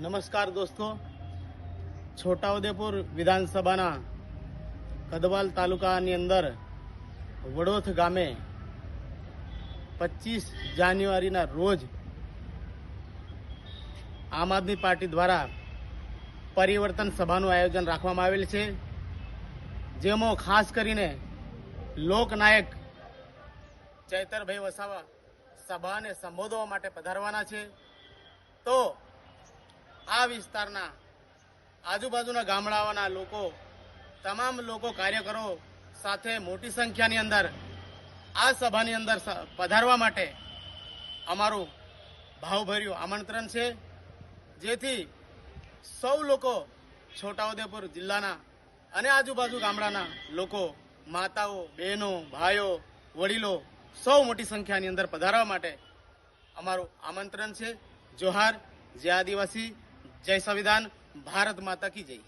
નમસ્કાર દોસ્તો, છોટાઉદેપુર વિધાનસભાના કદવાલ તાલુકાની અંદર વડોથ ગામે 25 જાન્યુઆરીના રોજ આમ આદમી પાર્ટી દ્વારા પરિવર્તન સભાનું આયોજન રાખવામાં આવેલ છે, જેમાં ખાસ કરીને લોકનાયક ચૈતરભાઈ વસાવા સભાને સંબોધવા માટે પધારવાના છે. તો આ વિસ્તારના આજુબાજુના ગામડાઓના લોકો, તમામ લોકો, કાર્યકરો સાથે મોટી સંખ્યાની અંદર આ સભાની અંદર પધારવા માટે અમારું ભાવભર્યું આમંત્રણ છે, જેથી સૌ લોકો, છોટાઉદેપુર જિલ્લાના અને આજુબાજુ ગામડાના લોકો, માતાઓ, બહેનો, ભાઈઓ, વડીલો સૌ મોટી સંખ્યાની અંદર પધારવા માટે અમારું આમંત્રણ છે. જોહાર, જય આદિવાસી, જય સંવિધાન, ભારત માતા કી જય.